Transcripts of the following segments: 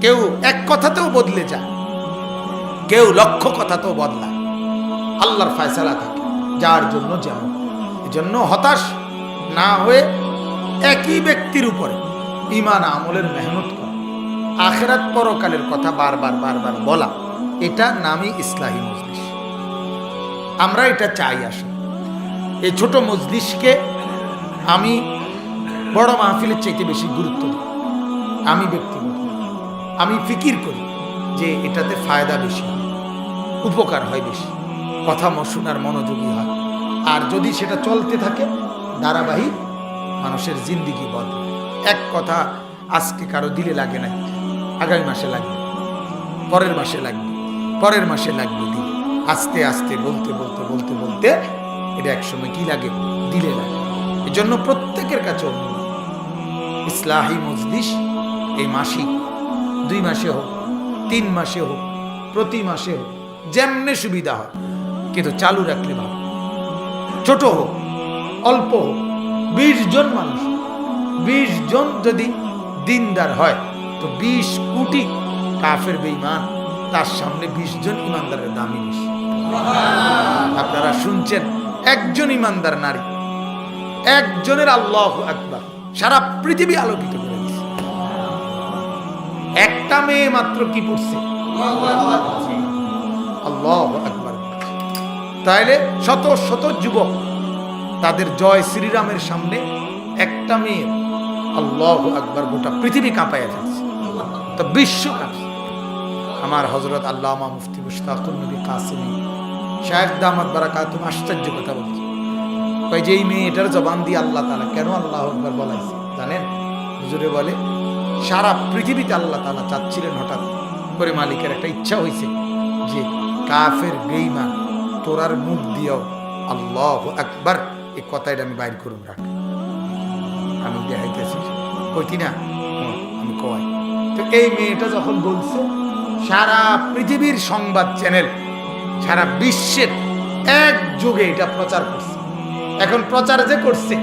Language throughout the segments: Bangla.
কেউ এক কথাতেও বদলে যায়, কেউ লক্ষ কথাতেও বদলায়। আল্লাহর ফয়সালা থাকে, যার জন্য যেমন। এজন্য হতাশ না হয়ে একই ব্যক্তির উপরে ঈমান আমলের মেহনত করা, আখিরাত পরকালের কথা বারবার বারবার বলা, এটা নামই ইসলাহি মজলিস। আমরা এটা চাই। আসলে এই ছোট মজলিসকে আমি বড় মাহফিলের চাইতে বেশি গুরুত্ব দিই। আমি ব্যক্তিগত আমি ফিকির করি যে এটাতে ফায়দা বেশি, উপকার হয় বেশি, কথা শোনার মনোযোগী হয়। আর যদি সেটা চলতে থাকে ধারাবাহিক, মানুষের জিন্দিগি বদলায়। এক কথা আজকে কারো দিলে লাগে না, আগামী মাসে লাগবে, পরের মাসে লাগবে, পরের মাসে লাগবে দিলে। আস্তে আস্তে বলতে বলতে বলতে বলতে এটা একসময় কি লাগে, দিলে লাগে। এই জন্য প্রত্যেকের কাছে ইসলাহি মজলিস এই মাসিক, 2 মাসে হোক, 3 মাসে হোক, প্রতি মাসে হোক, যেমনে সুবিধা হয়, কিন্তু চালু রাখলে ভালো। ছোট হোক, অল্প হোক, 20 জন মানুষ, 20 জন যদি দিনদার হয় তো 20 কোটি কাফের বেঈমান, তার সামনে 20 জন ইমানদারের দামই বেশি। আপনারা শুনছেন, একজন ইমানদার নারী, একজনের আল্লাহু আকবার সারা পৃথিবী আলোকিত করে দিয়েছে। একটা মেয়ে মাত্র কি পড়ছে, আল্লাহু আকবার। তাইলে শত শত যুবক তাদের জয় শ্রীরামের সামনে একটা মেয়ে আল্লাহু আকবার গোটা পৃথিবী কাঁপাইয়া যাচ্ছে, তো বিশ্ব কাঁপছে। আমার হযরত আল্লামা মুফতি মুশতাকুর নবী কাসেমী শায়েখ দামাত বারাকাতুহু আশ্চর্য কথা বলছে। কই যে এই মেয়েটার জবান দিয়ে আল্লাহ তাআলা কেন আল্লাহু আকবার বলাইছে জানেন? হুজুরে বলে, সারা পৃথিবীতে আল্লাহ তাআলা চাচ্ছিলেন, হঠাৎ করে মালিকের একটা ইচ্ছা হয়েছে যে কাফের বেঈমান তোরার মুখ দিয়েও আল্লাহু আকবার এই কথাটা আমি বাইর করুন রাখ। আমি দেখাইতেছি, কইতি না আমি কয়। তো এই মেয়েটা যখন বলছে, সারা পৃথিবীর সংবাদ চ্যানেল, সারা বিশ্বের একযোগে এটা প্রচার করছে। এখন প্রচার যে করছে,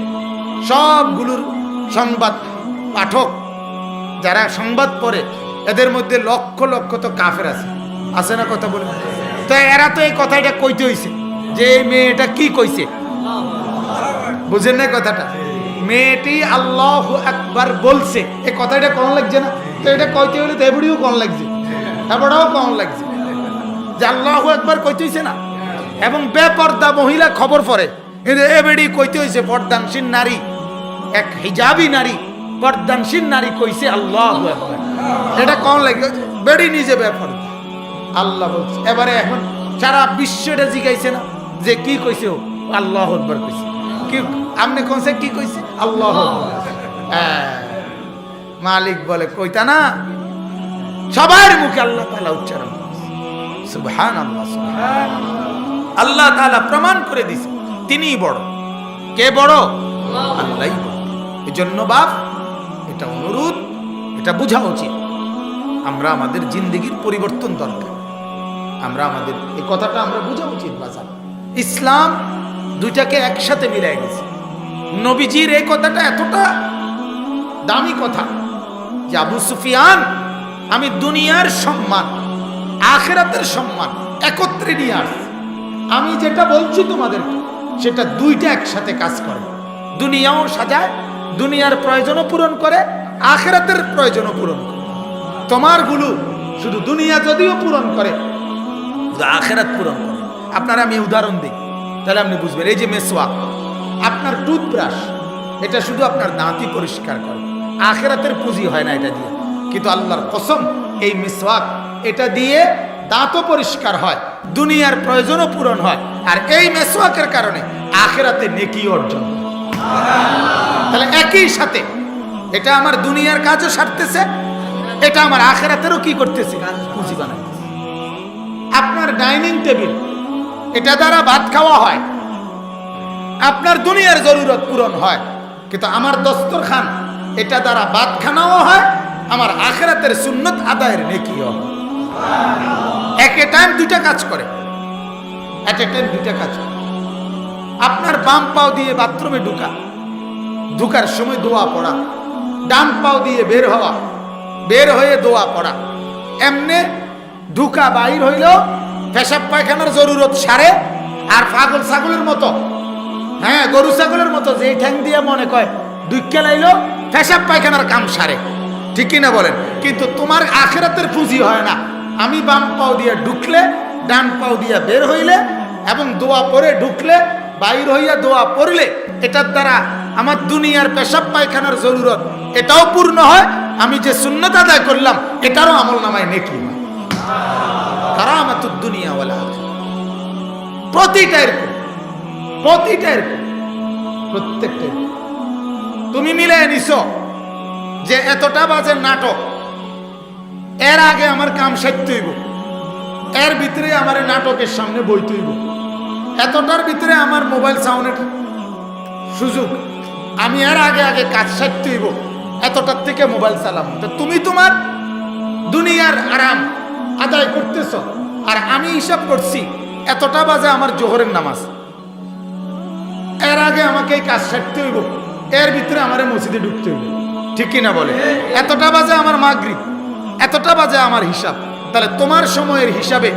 সবগুলোর সংবাদ পাঠক যারা সংবাদ পড়ে, এদের মধ্যে লক্ষ লক্ষ তো কাফের আছে না? কথা বলে তো এরা তো এই কথাটা কইতে হইছে যে এই মেয়েটা কি কইছে, বুঝেন না কথাটা? মেয়েটি আল্লাহু আকবার বলছে, এই কথাটা কোন লাগছে না? তো এটা কইতে হলে তো এবড়িও কোন লাগছে, এবড়াও কোন লাগছে যে আল্লাহু আকবার কইতে হইছে না। এবং বেপর্দা মহিলা খবর পড়ে, কিন্তু এবেড়ি কইতে হইছে পর্দানশীল নারী, এক হিজাবি নারী, পর্দানশীল নারী কইছে আল্লাহু আকবার। এটা কোন লাগে? বেড়ি নিজে বেপর্দা, আল্লাহ বলছে। এবারে এখন সারা বিশ্বটা জিগাইছে না যে কি কইছে, ও আল্লাহু আকবার কইছে। কি আপনি কোনছে কি কইছে? আল্লাহু আকবার। মালিক বলে কইতা না, সবার মুখে আল্লাহ তাআলা উচ্চারণ করেছে সুবহানাল্লাহ, সুবহানাল্লাহ। আল্লাহ তাআলা প্রমাণ করে দিয়েছে তিনিই বড়। কে বড়? আল্লাহই বড়। এজন্য বাপ, এটা অনুরোধ, এটা বোঝা উচিত। আমরা আমাদের জিন্দেগির পরিবর্তন দরকার, আমরা আমাদের এই কথাটা আমরা বোঝা উচিত। বাজার ইসলাম দুইটাকে একসাথে মিলাই গেছে। নবীজির এই কথাটা এতটা দামি কথা যে আবু সুফিয়ান, আমি দুনিয়ার সম্মান আখিরাতের সম্মান একত্রে নিয়ে আসছি। আমি যেটা বলছি তোমাদেরকে, সেটা দুইটা একসাথে কাজ করে। দুনিয়াও সাজায়, দুনিয়ার প্রয়োজনও পূরণ করে, আখিরাতের প্রয়োজনও পূরণ করে। তোমার গুলো শুধু দুনিয়া যদিও পূরণ করে, আখিরাত পূরণ করে। আপনারা আমি উদাহরণ দিই, তাহলে আপনি বুঝবেন। এই যে মেসওয়াক, আপনার টুথব্রাশ, এটা শুধু আপনার দাঁতই পরিষ্কার করে, আখিরাতের পুঁজি হয় না এটা দিয়ে। কিন্তু আল্লাহর কসম, এই মেসওয়াক, এটা দিয়ে দাঁতও পরিষ্কার হয়, দুনিয়ার প্রয়োজনও পূরণ হয়, আর এই মেসওয়াকের কারণে আখিরাতে নেকি অর্জন। তাহলে একই সাথে এটা আমার দুনিয়ার কাজও সারতেছে, এটা আমার আখিরাতেরও কি করতেছে, পুঁজি বানাইতেছে। আপনার ডাইনিং টেবিল, এটা দ্বারা ভাত খাওয়া হয়, আপনার দুনিয়ার জরুরত পূরণ হয়, কিন্তু আমার দস্তরখান, এটা দ্বারা ভাত খানাও হয়, আমার আখিরাতের সুন্নত আদায়ের নেকিও হয়। এক টাইম দুইটা কাজ করে, এট এ টাইম দুইটা কাজ করে। আপনার বাম পাও দিয়ে বাথরুমে ঢোকার সময় দোয়া পড়া, ডান পাও দিয়ে বের হওয়া, বের হয়ে দোয়া পড়া, এমনে ঢুকা বাইর হইল পেশাব পায়খানার জরুরত সারে। আর পাগল ছাগলের মতো, হ্যাঁ গরু ছাগলের মতো যে ঠ্যাং দিয়ে মনে কয় দুইকে লাইলো পেশাব পায়খানার কাম সারে, ঠিক কিনা বলেন? কিন্তু তোমার আখিরাতের পুঁজি হয় না। আমি বাম পাও দিয়ে ঢুকলে, ডান পাও দিয়ে বের হইলে এবং দোয়া পড়ে ঢুকলে, বাইর হইয়া দোয়া পড়লে, এটার দ্বারা আমার দুনিয়ার পেশাব পায়খানার জরুরত এটাও পূর্ণ হয়। আমি যে সুন্নত আদায় করলাম এটারও আমল নামায় নেকি হয়। কারামাতুদ দুনিয়া ওয়াল আখিরাহ। প্রতিটা এরকম, প্রতিটা এরকম, প্রত্যেকটা এরকম। তুমি মিলে নিছো যে এতটা বাজে নাটক, এর আগে আমার কাম সারতে হইব, এর ভিতরে আমার নাটকের সামনে বইতে হইব, এতটার ভিতরে আমার মোবাইল সাউন্ডের সুযোগ, আমি এর আগে আগে কাজ সারতে হইব, এতটার থেকে মোবাইল চালাবো। তো তুমি তোমার দুনিয়ার আরাম আদায় করতেছ, আর আমি হিসাব করছি এতটা বাজে আমার জোহরের নামাজ, এর আগে আমাকে এই কাজ সারতে হইব, এর ভিতরে আমার মসজিদে ঢুকতে হইব, ঠিক কিনা বলে? এতটা বাজে আমার মাগরিব, এতটা বাজে আমার হিসাব। তাহলে তোমার সময়ের হিসাবে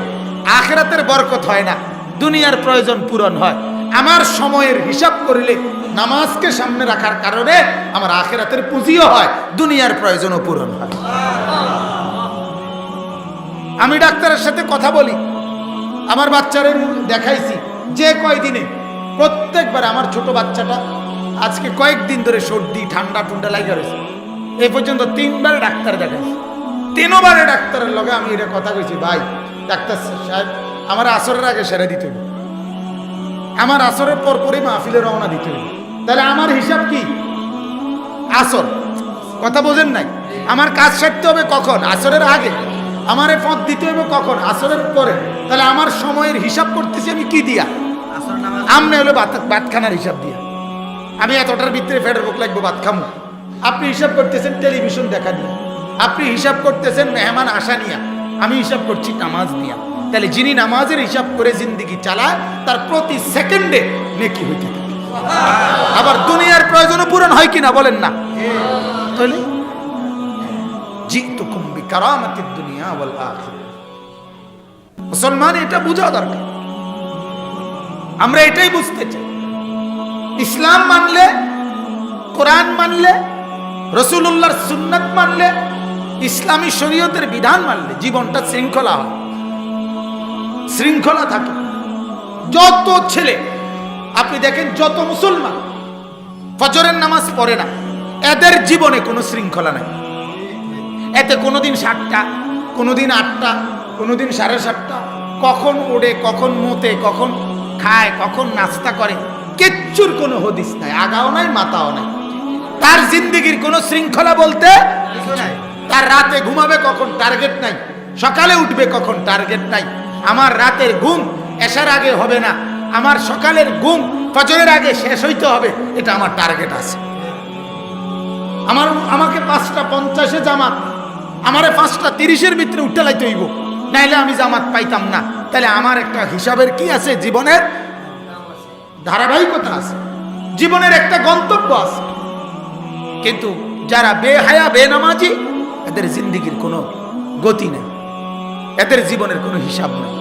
আখিরাতের বরকত হয় না, দুনিয়ার প্রয়োজন পূরণ হয়। আমার সময়ের হিসাব করলে নামাজকে সামনে রাখার কারণে আমার আখিরাতের পুঁজিও হয়, দুনিয়ার প্রয়োজনও পূরণ হয়। আমি ডাক্তারের সাথে কথা বলি, আমার বাচ্চাদের দেখাইছি যে কয়দিনে, প্রত্যেকবার আমার ছোট বাচ্চাটা আজকে কয়েকদিন ধরে সর্দি ঠান্ডা টুন্ডা লাগা রয়েছে, এই পর্যন্ত 3 বার ডাক্তার দেখাইছি। 3 বারে ডাক্তারের লগে আমি এটা কথা কইছি, ভাই ডাক্তার সাহেব আমার আসরের আগে সেরে দিতে হবে, আমার আসরের পরপরই মাহফিলে রওনা দিতে হবে। তাহলে আমার হিসাব কি? আসর। কথা বোঝেন নাই? আমার কাজ সারতে হবে কখন? আসরের আগে। আমারে পথ দিতে হবে কখন? আসরের পরে। তাহলে আমার সময়ের হিসাব করতেছি আমি কি দিয়া? আমনে হলো ভাত খানার হিসাব দিয়া। আমি এতটার ভিতরে ফেডার ভোক লাগবো, ভাত খামো। আপনি হিসাব করতেছেন টেলিভিশন দেখা নিয়ে, আপনি হিসাব করতেছেন মেহমান আসা নিয়া, আমি হিসাব করছি নামাজ নিয়া। তাহলে যিনি নামাজের হিসাব করে জিন্দিগি চালায় তার প্রতি সেকেন্ডে নেকি হইতে থাকে। আবার দুনিয়ার প্রয়োজনও পূরণ হয় কিনা বলেন না? তাহলে জিতুকুম বিকারামাতিদ দুনিয়া ওয়াল আখিরাহ। মুসলমান এটা বুঝা দরকার, আমরা এটাই বুঝতে চাই। ইসলাম মানলে, কোরআন মানলে, রাসূলুল্লাহর সুন্নাত মানলে, ইসলামী শরীয়তের বিধান মানলে জীবনটা শৃঙ্খলা হয়, শৃঙ্খলা থাকে। যত ছেলে আপনি দেখেন, যত মুসলমান ফজরের নামাজ পড়ে না, এদের জীবনে কোনো শৃঙ্খলা নাই। এতে কোনোদিন 7টা, কোনোদিন 8টা, কোনোদিন 7:30, কখন ওড়ে, কখন মোতে, কখন খায়, কখন নাস্তা করে, কিচ্ছুর কোনো হদিস নাই, আগাও নাই মাথাও নাই। তার জিন্দেগির কোনো শৃঙ্খলা বলতে নাই। তার রাতে ঘুমাবে কখন টার্গেট নাই, সকালে উঠবে কখন টার্গেট নাই। আমার রাতের ঘুম এশার আগে হবে না, আমার সকালের ঘুম ফজরের আগে শেষ হইতে হবে, এটা আমার টার্গেট আছে। আমাকে 5:50 জামাত, আমারে 5:30 ভিতরে উঠতে লাইতে হইব, নাইলে আমি জামাত পাইতাম না। তাহলে আমার একটা হিসাবের কি আছে? জীবনের ধারাবাহিকতা আছে, জীবনের একটা গন্তব্য আছে। কিন্তু যারা বেহায়া বেনামাজি, এদের জিন্দিগির কোনো গতি নেই, এদের জীবনের কোনো হিসাব নেই।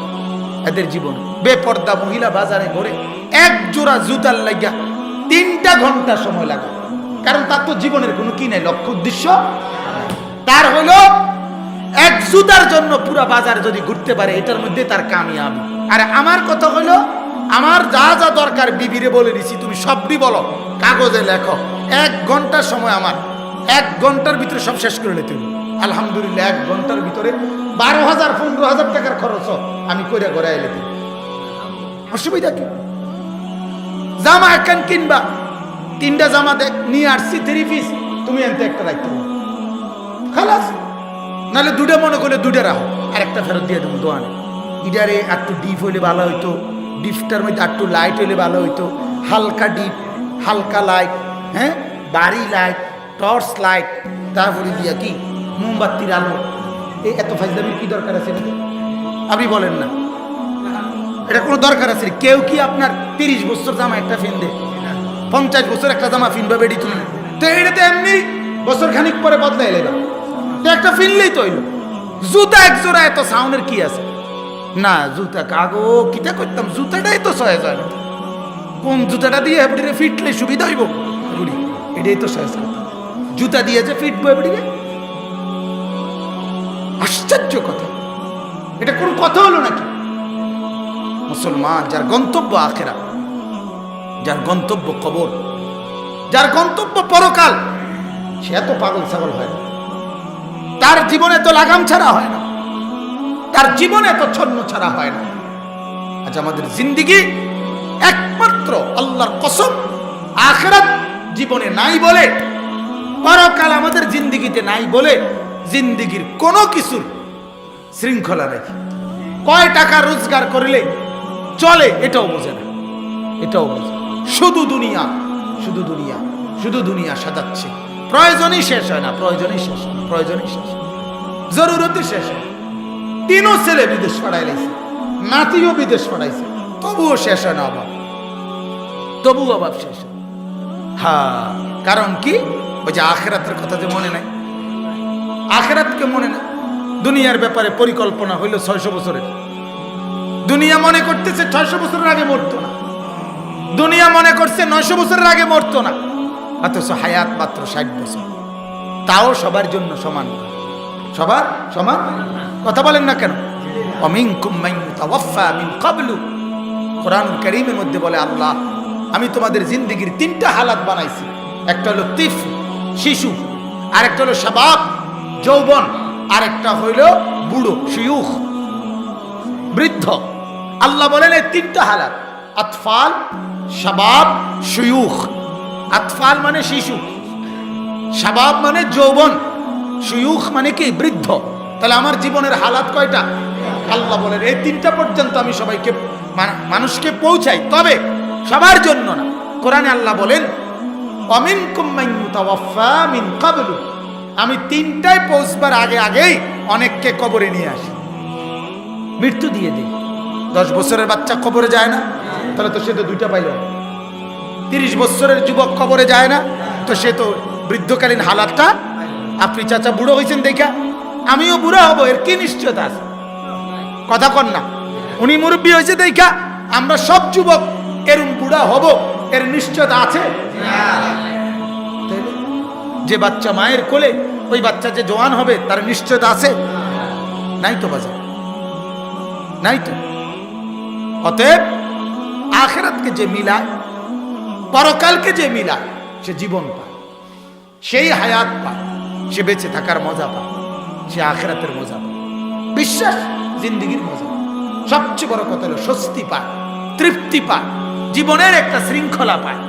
এদের জীবন বেপর্দা মহিলা বাজারে ঘুরে, 1 জোড়া জুতার লাগিয়া 3টা ঘন্টা সময় লাগে, কারণ তার তো জীবনের কোনো কি নাই, লক্ষ্য উদ্দেশ্য। তার হলো 1 জুতার জন্য পুরা বাজার যদি ঘুরতে পারে, এটার মধ্যে তার কামিয়াবি। আর আমার কথা হলো, আমার যা যা দরকার বিবিরে বলে দিছি, তুমি সবই বলো, কাগজে লেখো। 1 ঘন্টা সময় আমার, 1 ঘন্টার ভিতরে সব শেষ করে নিতে হবে। আলহামদুলিল্লাহ 1 ঘন্টার ভিতরে 12,000-15,000 টাকার খরচ আমি করে ঘরে এলে দিই, অসুবিধা কি? জামা একখান কিনবা, 3টা জামা নিয়ে আসছি 3 পিস, তুমি এনতে একটা রাখতে পারো, খালাস। নাহলে 2টা মনে করলে 2টা রাখো, আর একটা ফেরত দিয়ে দেবো দোয়ানে। ইডারে একটু ডিপ হইলে ভালো হইতো, ডিপটার মধ্যে একটু লাইট হইলে ভালো হইতো, হালকা ডিপ, হালকা লাইট, হ্যাঁ বাড়ি লাইট, টর্চ লাইট, তারপরে দিয়া কি মোমবাতির আলো। এই এত ফাইজলামির কি দরকার আছে? আপনি বলেন না, এটা কোনো দরকার আছে? কেউ কি আপনার 30 বছর জামা একটা ফিনবে, 50 বছর একটা জামা ফিনবে বেডি তুমি? তো এটা তো এমনি বছর খানিক পরে বদলাই লেবা, একটা ফিনলেই তো হইলো। জুতা এক জোড়া এত সাউন্ডের কি আছে? না জুতা কাগো কিটা করতাম, জুতাটাই তো সহজ হয় না। কোন জুতাটা দিয়ে এবারে ফিটলে সুবিধা হইব? বুড়ি এটাই তো সহজ কথা। জুতা দিয়ে যে ফিটবো এবারে, আশ্চর্য কথা। এটা কোন কথা হলো নাকি? মুসলমান যার গন্তব্য আখেরা, যার গন্তব্য কবর, যার গন্তব্য পরকাল, সে এত পাগল ছাগল হয় না। তার জীবনে তো লাগাম ছাড়া হয় না, তার জীবনে তো ছন্ন ছাড়া হয় না। আজ আমাদের জিন্দিগি একমাত্র আল্লাহর কসম আখিরাত জীবনে নাই বলে, পরকাল আমাদের জিন্দিগিতে নাই বলে জিন্দিগির কোনো কিছুর শৃঙ্খলা নেই। কয় টাকা রোজগার করলে চলে এটাও বোঝে না, এটাও বোঝে। শুধু দুনিয়া, শুধু দুনিয়া, শুধু দুনিয়া সাজাচ্ছে। প্রয়োজনই শেষ হয় না, প্রয়োজনই শেষ হয় না, প্রয়োজনই শেষ হয়, জরুরতই শেষ হয়। তিনও ছেলে বিদেশ পাঠাই লাইছে, নাতিও বিদেশ পাঠাইছে, তবুও শেষ হয় না অভাব, তবুও অভাব শেষ হয়। হ্যাঁ, কারণ কি? ওই যে আখিরাতের কথা যে মনে নাই, আখিরাতকে মনে না। দুনিয়ার ব্যাপারে পরিকল্পনা হইল 600 বছরের। দুনিয়া মনে করতেছে 600 বছরের আগে মরতো না, দুনিয়া মনে করছে 900 বছরের আগে মরতো না, অথচ হায়াত মাত্র 60 বছর। তাও সবার জন্য সমান, সবার সমান। কথা বলেন না কেন? ওয়ামিনকুম মান ইউতাওয়াফা মিন ক্বাবলু, কোরআনুল কারীমের মধ্যে বলে আল্লাহ, আমি তোমাদের জিন্দেগির 3টা হালাত বানাইছি। একটা হলো তিফল, শিশু, আর একটা হলো শাবাব, যৌবন, আর একটা হইল বুড়ো, শিয়ুখ, বৃদ্ধ। আল্লাহ বলেন এই 3টা হালাত, আতফাল, শাবাব, শিয়ুখ। আতফাল মানে শিশু, শাবাব মানে যৌবন, শিয়ুখ মানে কি? বৃদ্ধ। তাহলে আমার জীবনের হালাত কয়টা? আল্লাহ বলেন এই 3টা পর্যন্ত আমি সবাইকে, মানুষকে পৌঁছাই, তবে সবার জন্য না। কোরআনে আল্লাহ বলেন ওয়ামিনকুম মান ইউতাওয়াফা মিন ক্বাবলু, আমি 3টায় পৌঁছবার আগে আগেই অনেককে কবরে নিয়ে আসি, মৃত্যু দিয়ে দিই। 10 বছরের বাচ্চা কবরে যায় না, তাহলে তো সে তো 2টা পাইল। 30 বছরের যুবক কবরে যায় না, তো সে তো বৃদ্ধকালীন হালাতটা। আপনি চাচা বুড়ো হয়েছেন দেখা আমিও বুড়া হব, এর কি নিশ্চয়তা আছে? কথা কন না। উনি মুরব্বী হয়েছে দেখা আমরা সব যুবক এরম বুড়া হব, এর নিশ্চয়তা আছে? যে বাচ্চা মায়ের কোলে, ওই বাচ্চা যে জওয়ান হবে তার নিশ্চয়তা আছে? নাই তো বাজার, নাই তো। অতএব আখিরাতকে যে মিলায়, পরকালকে যে মিলায়, সে জীবন পায়, সেই হায়াত পায়, সে বেঁচে থাকার মজা পায়, সে আখিরাতের মজা পায়, বিশ্বাস জিন্দিগির মজা। সবচেয়ে বড় কথা হলো স্বস্তি পায়, তৃপ্তি পায়, জীবনের একটা শৃঙ্খলা পায়।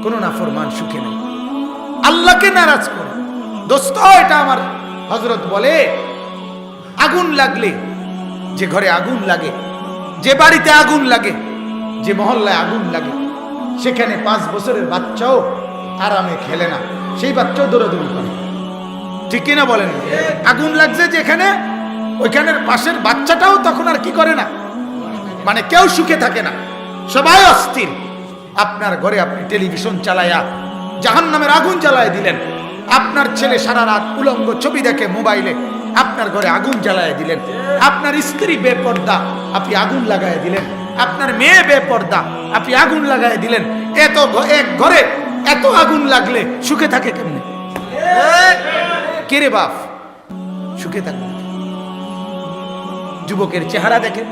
কোন নাফরমান সুখে নেই, আল্লাহকে নারাজ করে। দোস্ত, এটা আমার হযরত বলে, আগুন লাগলে, যে ঘরে আগুন লাগে, যে বাড়িতে আগুন লাগে, যে মহল্লায় আগুন লাগে, সেখানে 5 বছরের বাচ্চাও আরামে খেলে না, সেই বাচ্চাও দৌড়াদৌড়ি করে। ঠিক কিনা বলেন? আগুন লাগছে যেখানে, ওইখানের পাশের বাচ্চাটাও তখন আর কি করে না, মানে কেউ সুখে থাকে না, সবাই অস্থির। আপনার ঘরে আপনি টেলিভিশন চালায়া জাহান্নামের আগুন জ্বালায় দিলেন, আপনার ছেলে সারা রাত উলঙ্গ ছবি দেখে মোবাইলে, আপনার ঘরে আগুন জ্বালায় দিলেন। আপনার স্ত্রী বেপর্দা, আপনি আগুন লাগায় দিলেন। আপনার মেয়ে বেপর্দা, আপনি আগুন লাগায় দিলেন। এত এক ঘরে এত আগুন লাগলে সুখে থাকে কেমনে? কে রে বাপ, সুখে থাকবে? যুবকের চেহারা দেখে,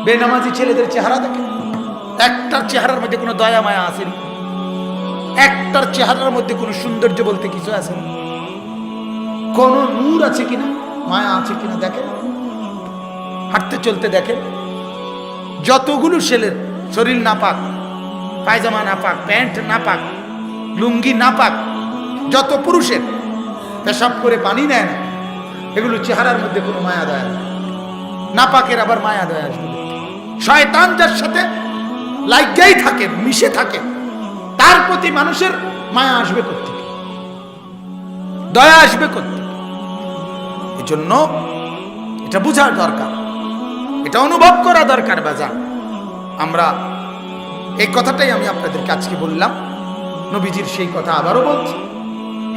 বেনামাজি ছেলেদের চেহারা দেখে, একটার চেহারার মধ্যে কোনো দয়া মায়া আসেনি, একটার চেহারার মধ্যে কোনো সৌন্দর্য বলতে কিছু আসেনি, কোন নূর আছে কিনা, মায়া আছে কিনা দেখেন। হাঁটতে চলতে দেখেন, যতগুলো ছেলের শরীর নাপাক, পায়জামা নাপাক, প্যান্ট নাপাক, লুঙ্গি নাপাক, যত পুরুষের পেশাব করে পানি নেয় না, এগুলো চেহারার মধ্যে কোনো মায়া দয়া না। নাপাকের আবার মায়া দয়া আসবে। শয়তান যার সাথে লাগাই থাকে, মিশে থাকে, তার প্রতি মানুষের মায়া আসবে কোত্থেকে, দয়া আসবে কোত্থেকে? এই জন্য এটা বোঝার দরকার, এটা অনুভব করা দরকার। বাজার আমরা এই কথাটাই আমি আপনাদেরকে আজকে বললাম, নবীজির সেই কথা আবারও বলছি।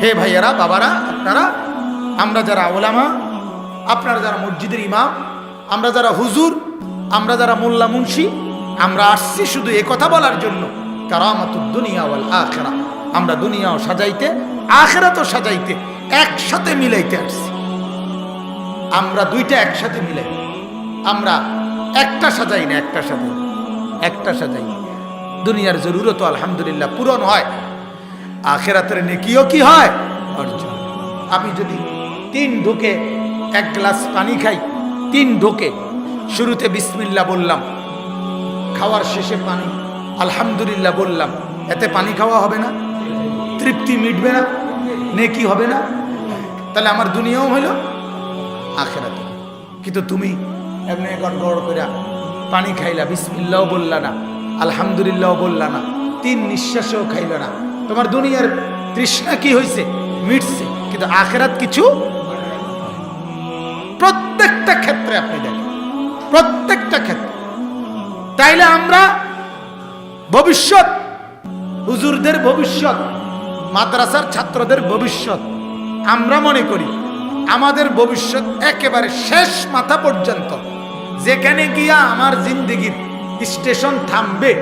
হে ভাইয়ারা, বাবারা, আপনারা, আমরা যারা ওলামা, আপনারা যারা মসজিদের ইমাম, আমরা যারা হুজুর, আমরা যারা মোল্লা মুন্সি, আমরা আসছি শুধু এ কথা বলার জন্য, কারামাতুদ দুনিয়া ওয়াল আখিরা, আমরা দুনিয়াও সাজাইতে আখিরাতও সাজাইতে একসাথে মিলাইতে আসছি। আমরা দুইটা একসাথে মিলাই, আমরা একটা সাজাই না, একটা সাজাই। দুনিয়ার জরুরত আলহামদুলিল্লাহ পূরণ হয়, আখিরাতের নেকিও কি হয়, অর্জন। আমি যদি 3 ঢোকে 1 গ্লাস পানি খাই, 3 ঢোকে শুরুতে বিসমিল্লাহ বললাম, খাওয়ার শেষে পানি আলহামদুলিল্লাহ বললাম, এতে পানি খাওয়া হবে না? তৃপ্তি মিটবে না? নেকি হবে না? তাহলে আমার দুনিয়াও হইল, আখিরাত। কিন্তু তুমি এমনি গড়গড় করে পানি খাইলা, বিসমিল্লাহও বললা না, আলহামদুলিল্লাহও বললা না, 3 নিঃশ্বাসও খাইল না, তোমার দুনিয়ার তৃষ্ণা কি হয়েছে? মিটছে, কিন্তু আখিরাত কিছু। প্রত্যেকটা ক্ষেত্রে আপনি দেখেন, প্রত্যেকটা ক্ষেত্রে। তাইলে আমরা ভবিষ্যৎ, হুজুরদের ভবিষ্যৎ, মাদ্রাসার ছাত্রদের ভবিষ্যৎ, আমরা মনে করি আমাদের ভবিষ্যৎ একেবারে শেষ মাথা পর্যন্ত, যেখানে গিয়া আমার জিন্দেগির স্টেশন থামবে,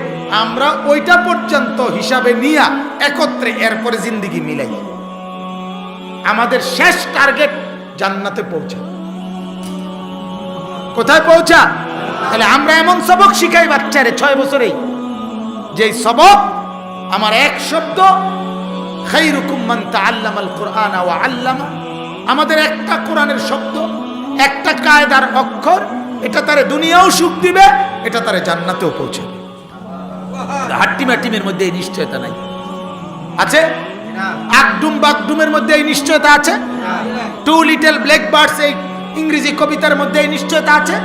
আমরা ওইটা পর্যন্ত হিসাবে নিয়া একত্রে এরপরে জিন্দেগি মিলাই। আমাদের শেষ টার্গেট জান্নাতে পৌঁছা। কোথায় পৌঁছা? তাহলে আমরা এমন সবক শিখাই বাচ্চারে 6 বছরেই, যেই সবক আমার এক শব্দ, খায়রুকুম মান তাআল্লামাল কুরআনা ওয়া আল্লামা, আমাদের একটা কোরআনের শব্দ, একটা কায়দার অক্ষর, এটা তারে দুনিয়াও সুখ দিবে, এটা তারে জান্নাতেও পৌঁছাবে। হাট্টিমাটিমের মধ্যে এই নিশ্চয়তা নাই, আছে? আকডুম বাগডুমের মধ্যে এই নিশ্চয়তা আছে? 2 লিটল ব্ল্যাক বার্ডস এই ইংরেজি কবিতার মধ্যে এই নিশ্চয়তা আছে?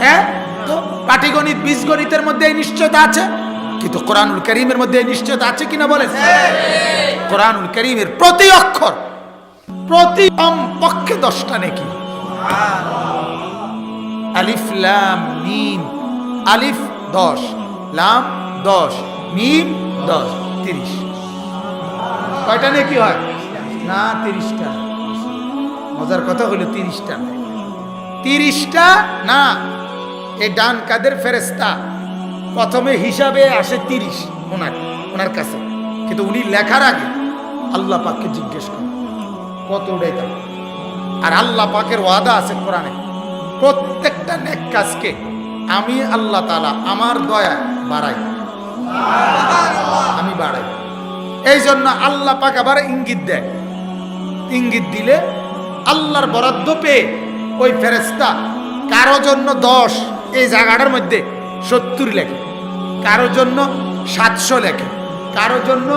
হ্যাঁ, তো পাটিগণিত বীজগণিতের মধ্যে এই নিশ্চয়তা আছে, কিন্তু কোরআনুল কারীমের মধ্যে এই নিশ্চয়তা আছে কিনা বলেন? কোরআনুল কারীমের প্রতি অক্ষর, প্রতি পক্ষে 10টা নেকি। আলিফ লাম মিম, আলিফ 10, লাম 10, মিম 10, 30। কয়টা নেকি হয়? না, 30টা। মজার কথা হলো 30টা, 30টা না। এই ডান কাদের ফেরেশতা প্রথমে হিসাবে আসে 30 ওনার কাছে, কিন্তু উনি লেখার আগে আল্লাহ পাককে জিজ্ঞেস করেন কত উঠাইতাম। আর আল্লাহ পাকের ওয়াদা আছে কোরআনে, প্রত্যেকটা নেক কাজকে আমি আল্লাহ তাআলা আমার দয়া বাড়াই, আমি বাড়াই। এই জন্য আল্লাহ পাক আবার ইঙ্গিত দেয়, ইঙ্গিত দিলে আল্লাহর বরাদ্দ পেয়ে ওই ফেরেশতা কারো জন্য 10 এই জায়গাটার মধ্যে 70 লেখে, কারো জন্য 700 লেখে, কারো জন্য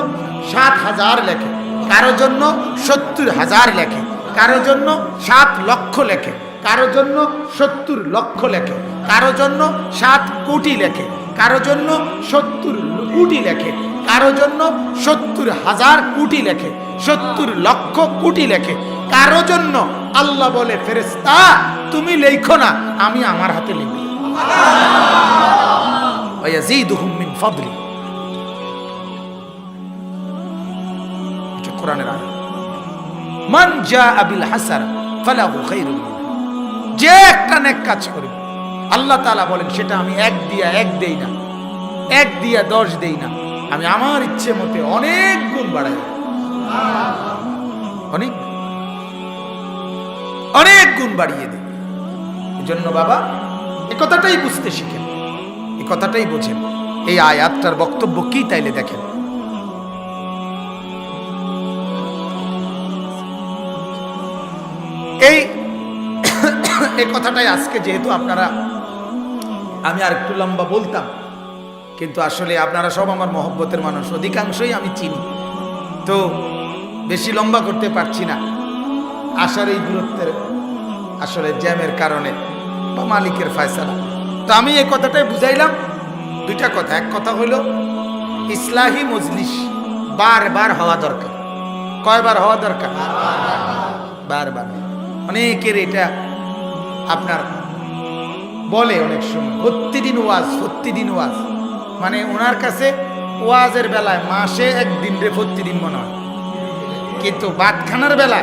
7,000 লেখে, কারো জন্য 70,000 লেখে, কারো জন্য 7 লক্ষ লেখে, কারো জন্য 70 লক্ষ লেখে, কারো জন্য 7 কোটি লেখে, কারো জন্য 70 কোটি লেখে, কারো জন্য 70,000 কোটি লেখে, 70 লক্ষ কোটি লেখে, কারো জন্য আল্লাহ বলে ফেরেশতা তুমি লেখো না, আমি আমার হাতে লিখি। ওয়ায়াজিদুহুম মিন ফাদলি, এটা কোরআনের আয়াত। মান জাআ বিল হাসানা ফালাহু খায়রুন মিনহা, যে একটা নেক কাজ করবে আল্লাহ তাআলা বলেন সেটা আমি 1 দিয়া 1 দেই না, 1 দিয়া 10 দেই না, আমি আমার ইচ্ছে মতে অনেক গুণ বাড়াই, অনেক গুণ বাড়িয়ে দিই। এই জন্য বাবা এই কথাটাই বুঝতে শিখেন, এই কথাটাই বোঝেন। এই আয়াতটার বক্তব্য কি তাইলে দেখেন। এই কথাটাই আজকে যেহেতু আপনারা, আমি আর একটু লম্বা বলতাম, কিন্তু আসলে আপনারা সব আমার মহব্বতের মানুষ, অধিকাংশই আমি চিনি, তো বেশি লম্বা করতে পারছি না। আসার এই দূরত্বের আসলে জ্যামের কারণে বা মালিকের ফয়সালা। তো আমি এই কথাটাই বুঝাইলাম, 2টা কথা। এক কথা হলো ইসলাহি মজলিস বারবার হওয়া দরকার। কয়বার হওয়া দরকার? বারবার। অনেকের এটা আপনার বলে অনেক সময় প্রতিদিন ওয়াজ, প্রতিদিন ওয়াজ, মানে ওনার কাছে ওয়াজের বেলায় মাসে 1 দিন রে প্রতিদিন মনে হয়, কিন্তু ভাত খানার বেলা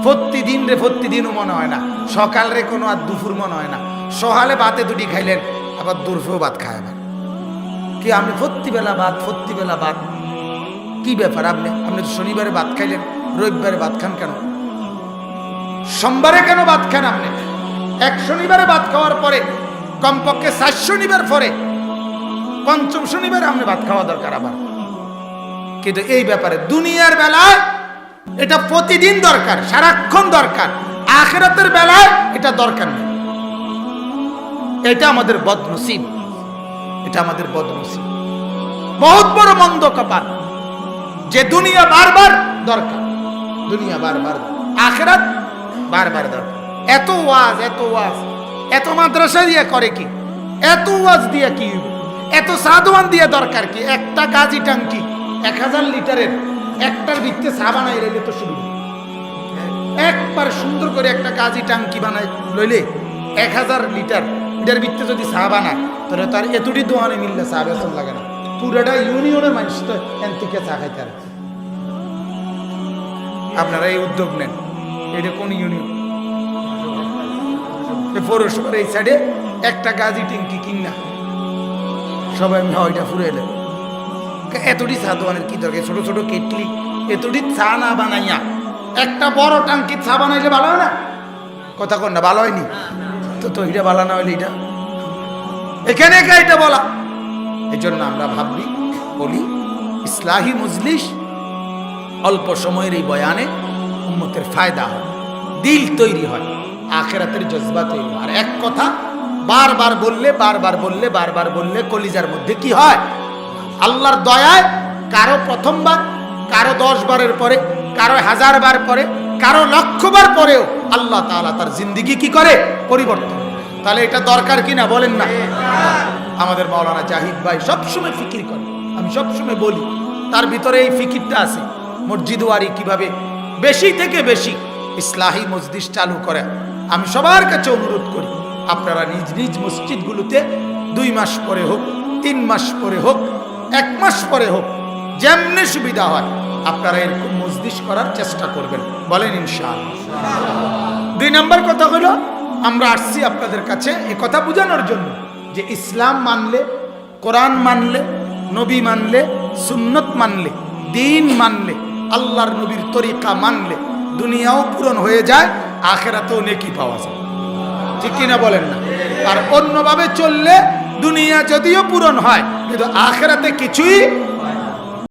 প্রতিদিনও মনে হয় না, সকাল রে কোনো আর দুপুর মনে হয় না, সকালে ভাতে দুটি খাইলেন আবার দুপুরেও ভাত খায় আবার কি আপনি প্রতিবেলা ভাত কি ব্যাপার? আপনি তো শনিবারে ভাত খাইলেন, রবিবারে ভাত খান কেন? সোমবারে কেন ভাত খান? আপনি এক শনিবারে ভাত খাওয়ার পরে কমপক্ষে 4 শনিবার পরে 5ম শনিবারে আপনি ভাত খাওয়া দরকার আবার। কিন্তু এই ব্যাপারে দুনিয়ার বেলায় এটা প্রতিদিন দরকার, সারাক্ষণ দরকার। আখিরাতের বেলায় এটা দরকার নেই। এটা আমাদের বদনসিব, বহুত বড় মন্দ কপাল যে দুনিয়া বারবার দরকার, আখিরাত বারবার দরকার। এত ওয়াজ এত মাদ্রাসা দিয়ে করে কি? এত ওয়াজ দিয়ে কি? এত সাধুয়ান দিয়ে দরকার কি? একটা গাজি টাঙ্কি 1000 লিটারের একটার ভিত্তে চা বানাই লইলে তো শুরু, একবার সুন্দর করে একটা গাজি টাঙ্কি বানাই লইলে 1000 লিটার এটার ভিত্তে যদি চা বানায় তাহলে তার এতটি দোকানে মিললে চা বেতন লাগে না। পুরোটা ইউনিয়নের মানুষ তো এন থেকে চা খাইতে পারে। আপনারা এই উদ্যোগ নেন। এটা কোন ইউনিয়ন? পৌরসভার এই সাইডে একটা গাজি ট্যাঙ্কি কিনা সবাই ওইটা ফুরে এলেন। এতটি চা দোকানের কি দরকার? ছোট ছোট কেটলি এতটি চা না বানাইয়া একটা বড় টাঙ্কি চা বানাইলে ভালো হয় না? কথা কন না, ভালো হয়নি তো এটা ভালো না হইলে এটা এখানে এটা বলা। এই জন্য আমরা বলি ইসলাহি মজলিস অল্প সময়ের এই বয়ানে উম্মতের ফায়দা হয়, দিল তৈরি হয়, আখিরাতের জজবা তৈরি হয়। আর এক কথা বারবার বললে কলিজার মধ্যে কি হয়? আল্লাহর দয়ায় কারো প্রথমবার, কারো 10 বারের পরে, কারো 1000 বার পরে, কারো 1,00,000 বার পরেও আল্লাহ তাআলা তার জিন্দেগি কি করে? পরিবর্তন। তাহলে এটা দরকার কিনা বলেন না? আমাদের মাওলানা জাহিদ ভাই সবসময় ফিকির করে, আমি সবসময় বলি তার ভিতরে এই ফিকিরটা আছে। মসজিদ ওয়ারি কিভাবে বেশি থেকে বেশি ইসলাহি মজলিস চালু করে। আমি সবার কাছে অনুরোধ করি আপনারা নিজ নিজ মসজিদগুলোতে 2 মাস পরে হোক, 3 মাস পরে হোক, 1 মাস পরে হোক, যেমনি সুবিধা হয় আপনারা এরকম মজলিস করার চেষ্টা করবেন। বলেন ইনশাআল্লাহ। 2 নম্বর কথা হলো আমরা আসছি আপনাদের কাছে এই কথা বোঝানোর জন্য যে ইসলাম মানলে, কোরআন মানলে, নবী মানলে, সুন্নত মানলে, দিন মানলে, আল্লাহর নবীর তরিকা মানলে দুনিয়াও পূরণ হয়ে যায়, আখিরাতেও নেকি পাওয়া যায়। ঠিক কিনা বলেন না? আর অন্যভাবে চললে দুনিয়া যদিও পূরণ হয় কিন্তু আখিরাতে কিছুই